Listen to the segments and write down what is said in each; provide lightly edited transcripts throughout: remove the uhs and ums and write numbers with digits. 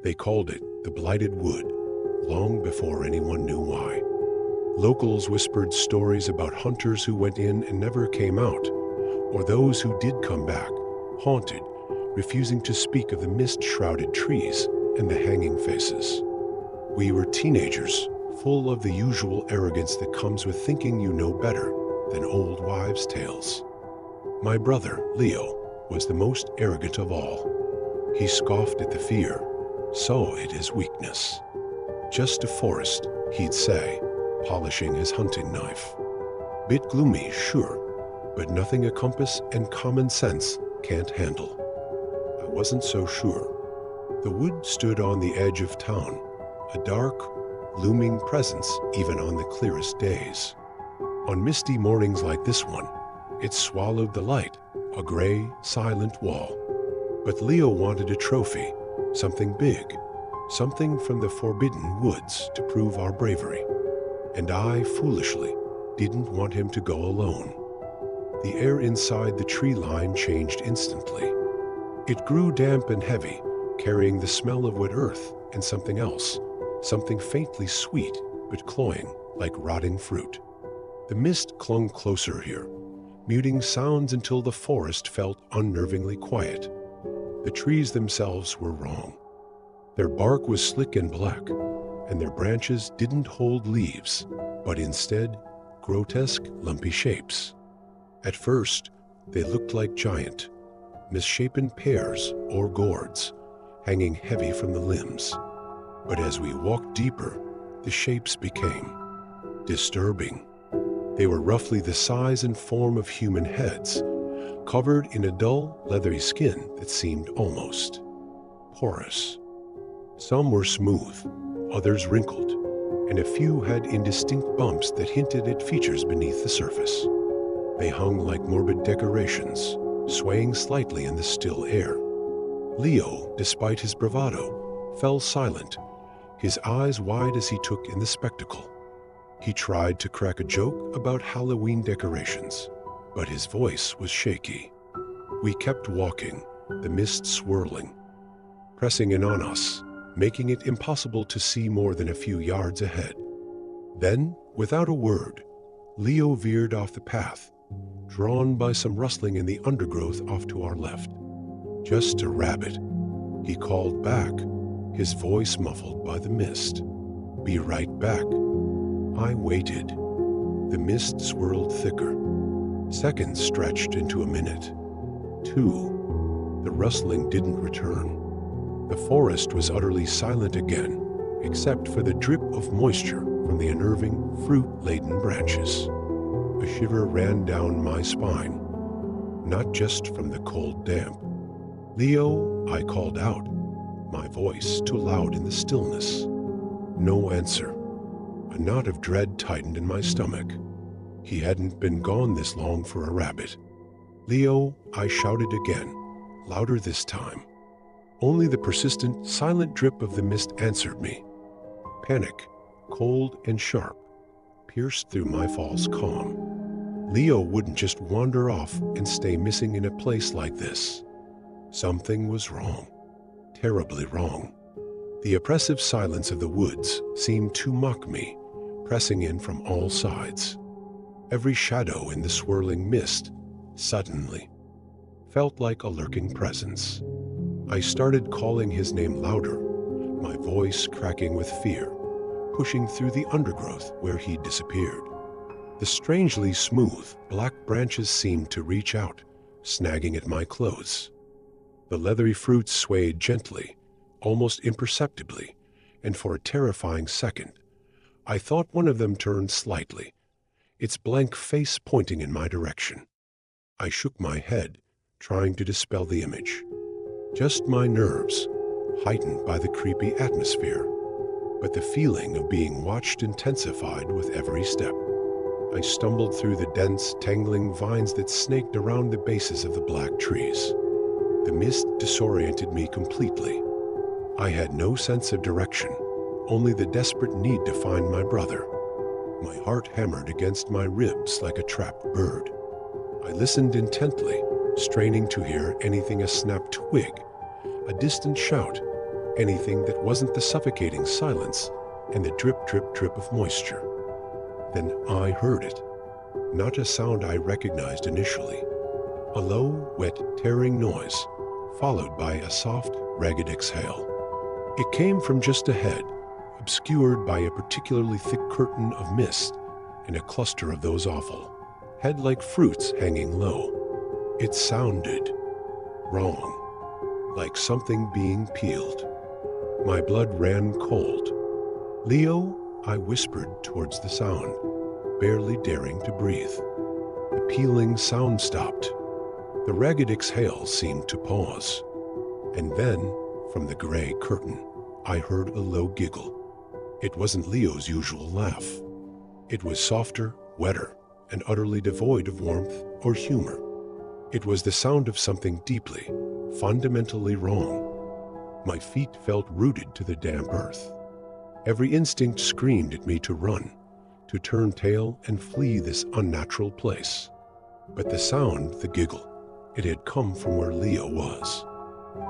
They called it the Blighted Wood, long before anyone knew why. Locals whispered stories about hunters who went in and never came out, or those who did come back, haunted, refusing to speak of the mist-shrouded trees and the hanging faces. We were teenagers, full of the usual arrogance that comes with thinking you know better than old wives' tales. My brother, Leo, was the most arrogant of all. He scoffed at the fear, saw it as weakness. Just a forest, he'd say, polishing his hunting knife. Bit gloomy, sure, but nothing a compass and common sense can't handle. I wasn't so sure. The wood stood on the edge of town, a dark, looming presence even on the clearest days. On misty mornings like this one, it swallowed the light, a gray, silent wall. But Leo wanted a trophy, something big, something from the forbidden woods to prove our bravery. And I, foolishly, didn't want him to go alone. The air inside the tree line changed instantly. It grew damp and heavy, carrying the smell of wet earth and something else, something faintly sweet but cloying like rotting fruit. The mist clung closer here, muting sounds until the forest felt unnervingly quiet. The trees themselves were wrong. Their bark was slick and black, and their branches didn't hold leaves, but instead grotesque, lumpy shapes. At first, they looked like giant, misshapen pears or gourds, hanging heavy from the limbs. But as we walked deeper, the shapes became disturbing. They were roughly the size and form of human heads, covered in a dull, leathery skin that seemed almost porous. Some were smooth, others wrinkled, and a few had indistinct bumps that hinted at features beneath the surface. They hung like morbid decorations, swaying slightly in the still air. Leo, despite his bravado, fell silent, his eyes wide as he took in the spectacle. He tried to crack a joke about Halloween decorations, but his voice was shaky. We kept walking, the mist swirling, pressing in on us, making it impossible to see more than a few yards ahead. Then, without a word, Leo veered off the path, drawn by some rustling in the undergrowth off to our left. "Just a rabbit," he called back, his voice muffled by the mist. "Be right back." I waited. The mist swirled thicker. Seconds stretched into a minute. 2. The rustling didn't return. The forest was utterly silent again, except for the drip of moisture from the unnerving, fruit-laden branches. A shiver ran down my spine, not just from the cold damp. "Leo," I called out, my voice too loud in the stillness. No answer. A knot of dread tightened in my stomach. He hadn't been gone this long for a rabbit. "Leo," I shouted again, louder this time. Only the persistent, silent drip of the mist answered me. Panic, cold and sharp, pierced through my false calm. Leo wouldn't just wander off and stay missing in a place like this. Something was wrong, terribly wrong. The oppressive silence of the woods seemed to mock me, pressing in from all sides. Every shadow in the swirling mist, suddenly, felt like a lurking presence. I started calling his name louder, my voice cracking with fear, pushing through the undergrowth where he'd disappeared. The strangely smooth, black branches seemed to reach out, snagging at my clothes. The leathery fruits swayed gently, almost imperceptibly, and for a terrifying second, I thought one of them turned slightly, its blank face pointing in my direction. I shook my head, trying to dispel the image. Just my nerves, heightened by the creepy atmosphere, but the feeling of being watched intensified with every step. I stumbled through the dense, tangling vines that snaked around the bases of the black trees. The mist disoriented me completely. I had no sense of direction, only the desperate need to find my brother. My heart hammered against my ribs like a trapped bird. I listened intently, straining to hear anything: a snapped twig, a distant shout, anything that wasn't the suffocating silence and the drip, drip, drip of moisture. Then I heard it. Not a sound I recognized initially. A low, wet, tearing noise, followed by a soft, ragged exhale. It came from just ahead, obscured by a particularly thick curtain of mist and a cluster of those awful, head-like fruits hanging low. It sounded wrong, like something being peeled. My blood ran cold. "Leo," I whispered towards the sound, barely daring to breathe. The peeling sound stopped. The ragged exhale seemed to pause. And then, from the gray curtain, I heard a low giggle. It wasn't Leo's usual laugh. It was softer, wetter, and utterly devoid of warmth or humor. It was the sound of something deeply, fundamentally wrong. My feet felt rooted to the damp earth. Every instinct screamed at me to run, to turn tail and flee this unnatural place. But the sound, the giggle, it had come from where Leo was.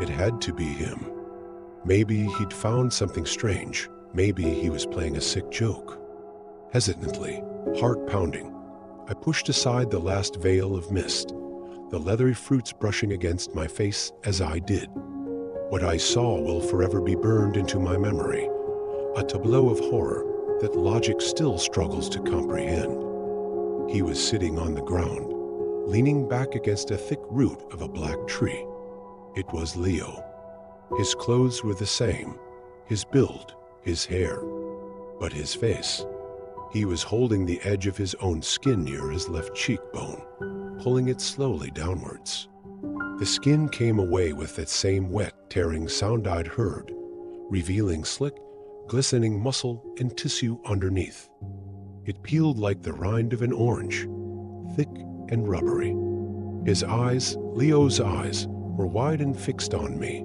It had to be him. Maybe he'd found something strange. Maybe he was playing a sick joke. Hesitantly, heart pounding, I pushed aside the last veil of mist, the leathery fruits brushing against my face as I did. What I saw will forever be burned into my memory, a tableau of horror that logic still struggles to comprehend. He was sitting on the ground, leaning back against a thick root of a black tree. It was Leo. His clothes were the same, his build, his hair, but his face. He was holding the edge of his own skin near his left cheekbone, pulling it slowly downwards. The skin came away with that same wet, tearing sound I'd heard, revealing slick, glistening muscle and tissue underneath. It peeled like the rind of an orange, thick and rubbery. His eyes, Leo's eyes, were wide and fixed on me,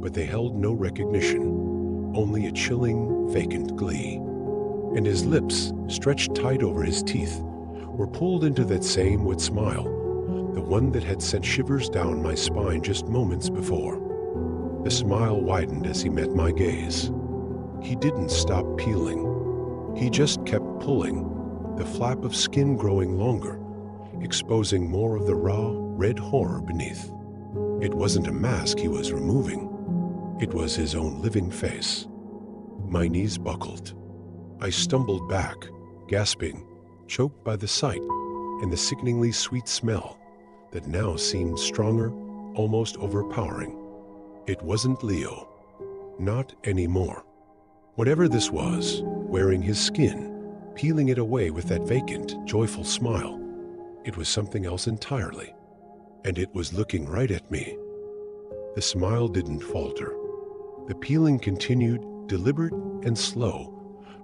but they held no recognition, only a chilling, vacant glee. And his lips, stretched tight over his teeth, were pulled into that same wet smile, the one that had sent shivers down my spine just moments before. The smile widened as he met my gaze. He didn't stop peeling. He just kept pulling, the flap of skin growing longer, exposing more of the raw, red horror beneath. It wasn't a mask he was removing. It was his own living face. My knees buckled. I stumbled back, gasping, choked by the sight and the sickeningly sweet smell that now seemed stronger, almost overpowering. It wasn't Leo. Not anymore. Whatever this was, wearing his skin, peeling it away with that vacant, joyful smile, it was something else entirely. And it was looking right at me. The smile didn't falter. The peeling continued, deliberate and slow,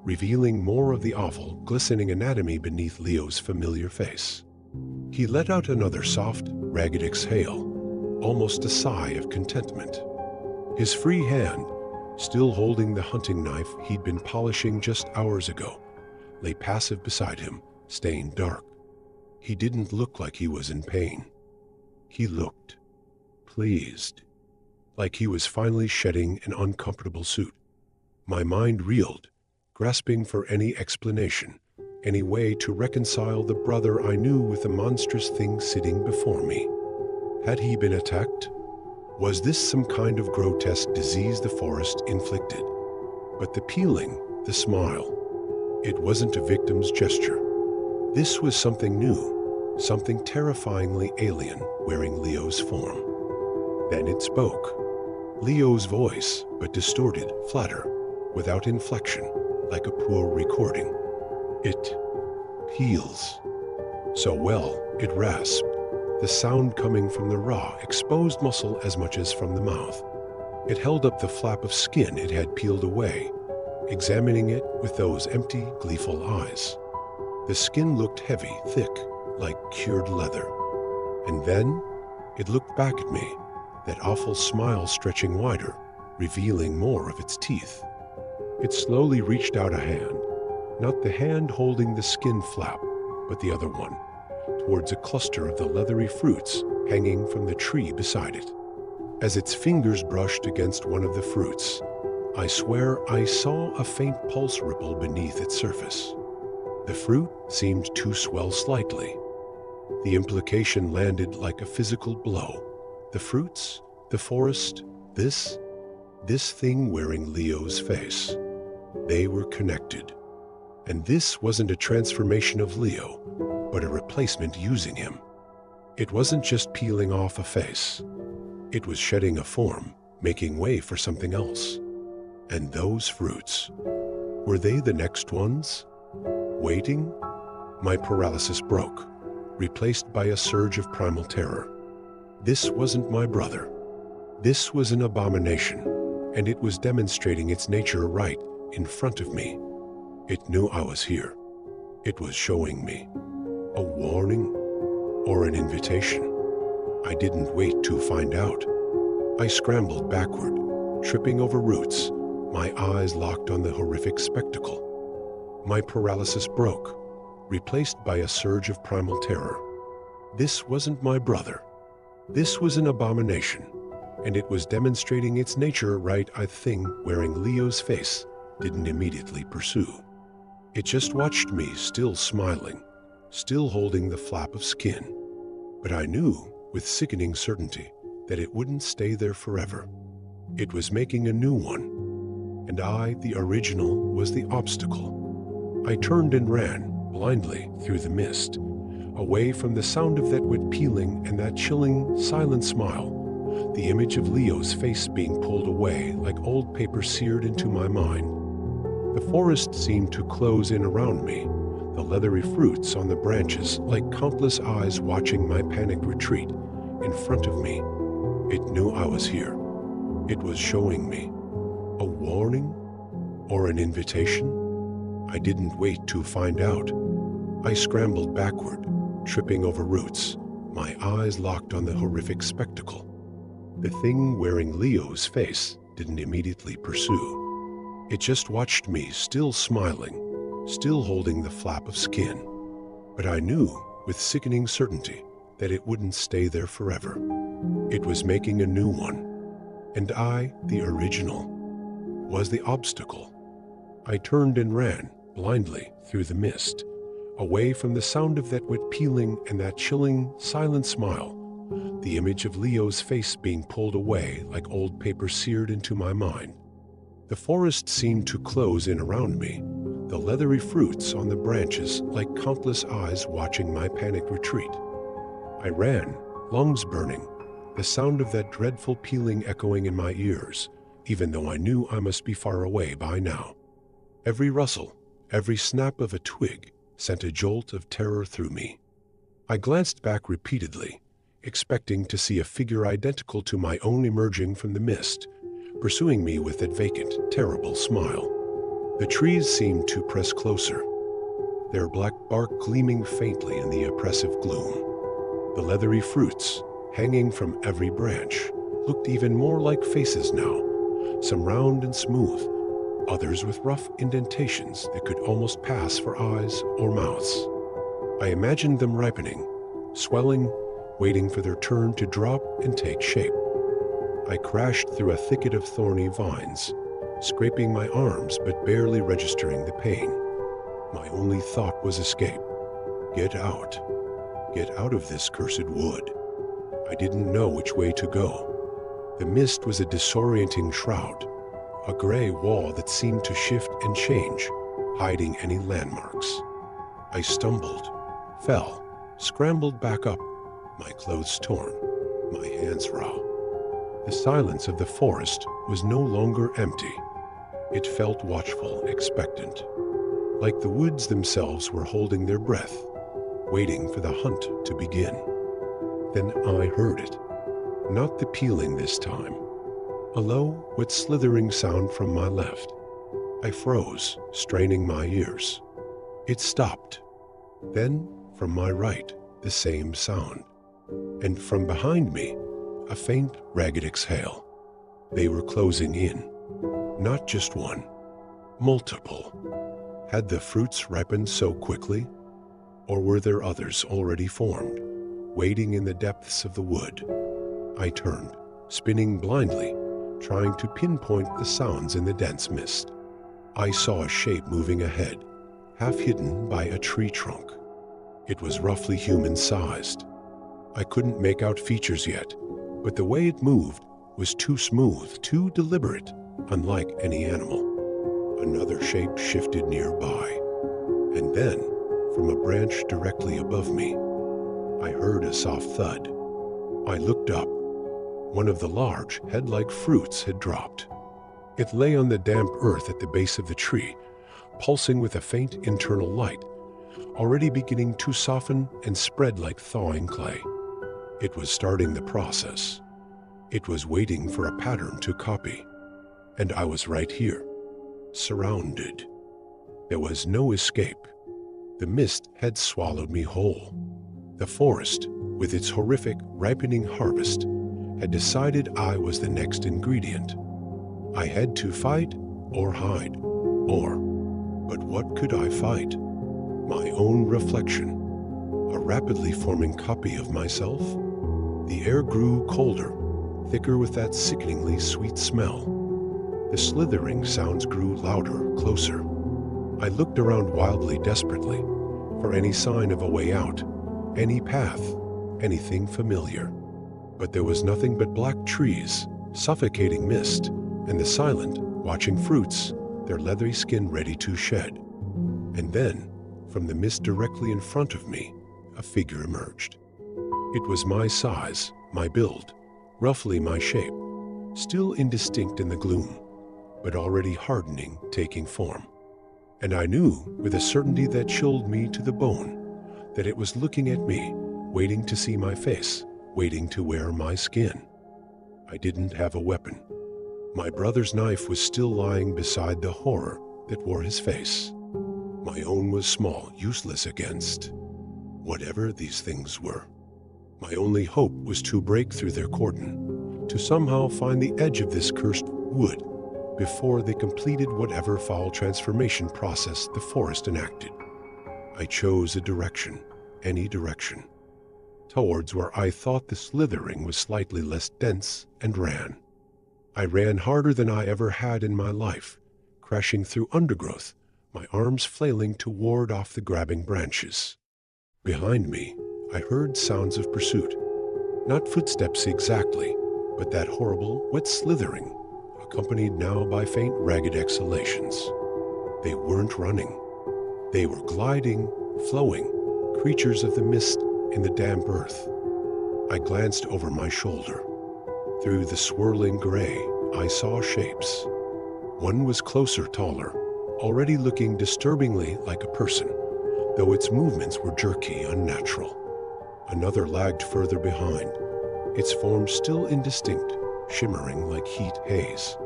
revealing more of the awful, glistening anatomy beneath Leo's familiar face. He let out another soft, ragged exhale, almost a sigh of contentment. His free hand, still holding the hunting knife he'd been polishing just hours ago, lay passive beside him, stained dark. He didn't look like he was in pain. He looked pleased, like he was finally shedding an uncomfortable suit. My mind reeled, grasping for any explanation, any way to reconcile the brother I knew with the monstrous thing sitting before me. Had he been attacked? Was this some kind of grotesque disease the forest inflicted? But the peeling, the smile, it wasn't a victim's gesture. This was something new, something terrifyingly alien wearing Leo's form. Then it spoke. Leo's voice, but distorted, flatter, without inflection, like a poor recording. It peels. So well, it rasped, the sound coming from the raw, exposed muscle as much as from the mouth. It held up the flap of skin it had peeled away, examining it with those empty, gleeful eyes. The skin looked heavy, thick, like cured leather. And then it looked back at me, that awful smile stretching wider, revealing more of its teeth. It slowly reached out a hand, not the hand holding the skin flap, but the other one, towards a cluster of the leathery fruits hanging from the tree beside it. As its fingers brushed against one of the fruits, I swear I saw a faint pulse ripple beneath its surface. The fruit seemed to swell slightly. The implication landed like a physical blow. The fruits, the forest, this thing wearing Leo's face. They were connected. And this wasn't a transformation of Leo, but a replacement using him. It wasn't just peeling off a face. It was shedding a form, making way for something else. And those fruits, were they the next ones? Waiting? My paralysis broke, replaced by a surge of primal terror. This wasn't my brother. This was an abomination, and it was demonstrating its nature right in front of me. It knew I was here. It was showing me a warning or an invitation. I didn't wait to find out. I scrambled backward, tripping over roots, my eyes locked on the horrific spectacle. My paralysis broke, replaced by a surge of primal terror. This wasn't my brother. This was an abomination, and it was demonstrating its nature right. A thing wearing Leo's face didn't immediately pursue. It just watched me, still smiling, still holding the flap of skin. But I knew, with sickening certainty, that it wouldn't stay there forever. It was making a new one, and I, the original, was the obstacle. I turned and ran, blindly, through the mist, away from the sound of that wood peeling and that chilling, silent smile, the image of Leo's face being pulled away like old paper seared into my mind. The forest seemed to close in around me, the leathery fruits on the branches like countless eyes watching my panicked retreat in front of me. It knew I was here. It was showing me a warning or an invitation. I didn't wait to find out. I scrambled backward, tripping over roots, my eyes locked on the horrific spectacle. The thing wearing Leo's face didn't immediately pursue. It just watched me, still smiling, still holding the flap of skin. But I knew, with sickening certainty, that it wouldn't stay there forever. It was making a new one, and I, the original, was the obstacle. I turned and ran, blindly, through the mist, away from the sound of that wood peeling and that chilling, silent smile, the image of Leo's face being pulled away like old paper seared into my mind. The forest seemed to close in around me, the leathery fruits on the branches like countless eyes watching my panicked retreat. I ran, lungs burning, the sound of that dreadful peeling echoing in my ears, even though I knew I must be far away by now. Every rustle, every snap of a twig sent a jolt of terror through me. I glanced back repeatedly, expecting to see a figure identical to my own emerging from the mist, pursuing me with that vacant, terrible smile. The trees seemed to press closer, their black bark gleaming faintly in the oppressive gloom. The leathery fruits, hanging from every branch, looked even more like faces now, some round and smooth, others with rough indentations that could almost pass for eyes or mouths. I imagined them ripening, swelling, waiting for their turn to drop and take shape. I crashed through a thicket of thorny vines, scraping my arms but barely registering the pain. My only thought was escape. Get out. Get out of this cursed wood. I didn't know which way to go. The mist was a disorienting shroud, a gray wall that seemed to shift and change, hiding any landmarks. I stumbled, fell, scrambled back up, my clothes torn, my hands raw. The silence of the forest was no longer empty. It felt watchful, expectant, like the woods themselves were holding their breath, waiting for the hunt to begin. Then I heard it, not the peeling this time, a low, wet slithering sound from my left. I froze, straining my ears. It stopped. Then, from my right, the same sound. And from behind me, a faint, ragged exhale. They were closing in. Not just one, multiple. Had the fruits ripened so quickly? Or were there others already formed, waiting in the depths of the wood? I turned, spinning blindly, trying to pinpoint the sounds in the dense mist. I saw a shape moving ahead, half hidden by a tree trunk. It was roughly human-sized. I couldn't make out features yet, but the way it moved was too smooth, too deliberate, unlike any animal. Another shape shifted nearby, and then, from a branch directly above me, I heard a soft thud. I looked up. One of the large, head-like fruits had dropped. It lay on the damp earth at the base of the tree, pulsing with a faint internal light, already beginning to soften and spread like thawing clay. It was starting the process. It was waiting for a pattern to copy. And I was right here, surrounded. There was no escape. The mist had swallowed me whole. The forest, with its horrific, ripening harvest, had decided I was the next ingredient. I had to fight or hide, but what could I fight? My own reflection, a rapidly forming copy of myself. The air grew colder, thicker with that sickeningly sweet smell. The slithering sounds grew louder, closer. I looked around wildly, desperately, for any sign of a way out, any path, anything familiar. But there was nothing but black trees, suffocating mist, and the silent, watching fruits, their leathery skin ready to shed. And then, from the mist directly in front of me, a figure emerged. It was my size, my build, roughly my shape, still indistinct in the gloom, but already hardening, taking form. And I knew, with a certainty that chilled me to the bone, that it was looking at me, waiting to see my face, waiting to wear my skin. I didn't have a weapon. My brother's knife was still lying beside the horror that wore his face. My own was small, useless against whatever these things were. My only hope was to break through their cordon, to somehow find the edge of this cursed wood before they completed whatever foul transformation process the forest enacted. I chose a direction, any direction, towards where I thought the slithering was slightly less dense, and ran. I ran harder than I ever had in my life, crashing through undergrowth, my arms flailing to ward off the grabbing branches. Behind me, I heard sounds of pursuit. Not footsteps exactly, but that horrible, wet slithering, accompanied now by faint, ragged exhalations. They weren't running. They were gliding, flowing, creatures of the mist in the damp earth. I glanced over my shoulder. Through the swirling gray, I saw shapes. One was closer, taller, already looking disturbingly like a person, though its movements were jerky, unnatural. Another lagged further behind, its form still indistinct, shimmering like heat haze.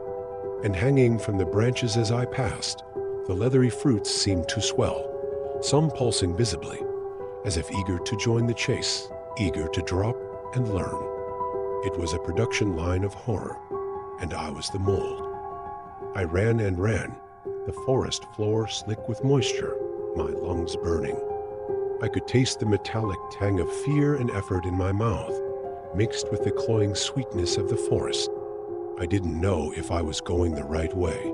And hanging from the branches as I passed, the leathery fruits seemed to swell, some pulsing visibly, as if eager to join the chase, eager to drop and learn. It was a production line of horror, and I was the mold. I ran and ran, the forest floor slick with moisture, my lungs burning. I could taste the metallic tang of fear and effort in my mouth, mixed with the cloying sweetness of the forest. I didn't know if I was going the right way.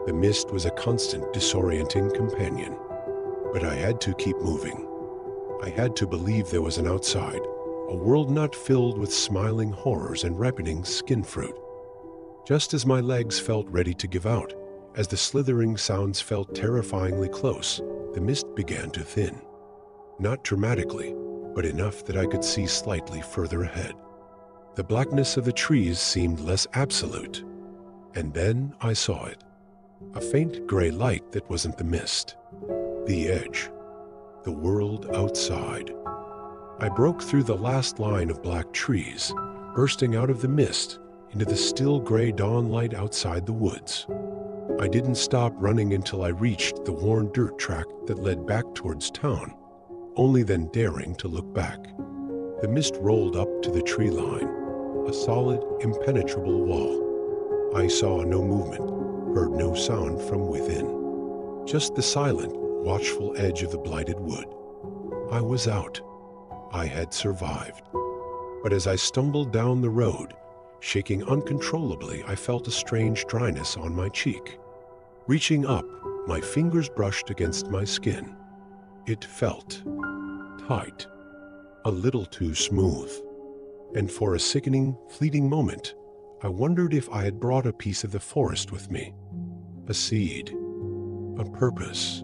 The mist was a constant, disorienting companion. But I had to keep moving. I had to believe there was an outside, a world not filled with smiling horrors and ripening skin fruit. Just as my legs felt ready to give out, as the slithering sounds felt terrifyingly close, the mist began to thin. Not dramatically, but enough that I could see slightly further ahead. The blackness of the trees seemed less absolute. And then I saw it. A faint gray light that wasn't the mist. The edge. The world outside. I broke through the last line of black trees, bursting out of the mist into the still gray dawn light outside the woods. I didn't stop running until I reached the worn dirt track that led back towards town, only then daring to look back. The mist rolled up to the tree line, a solid, impenetrable wall. I saw no movement, heard no sound from within. Just the silent, watchful edge of the blighted wood. I was out. I had survived. But as I stumbled down the road, Shaking uncontrollably, I felt a strange dryness on my cheek. Reaching up, my fingers brushed against my skin. It felt tight, a little too smooth. And for a sickening, fleeting moment, I wondered if I had brought a piece of the forest with me. A seed, a purpose,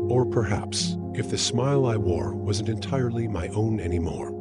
or perhaps if the smile I wore wasn't entirely my own anymore.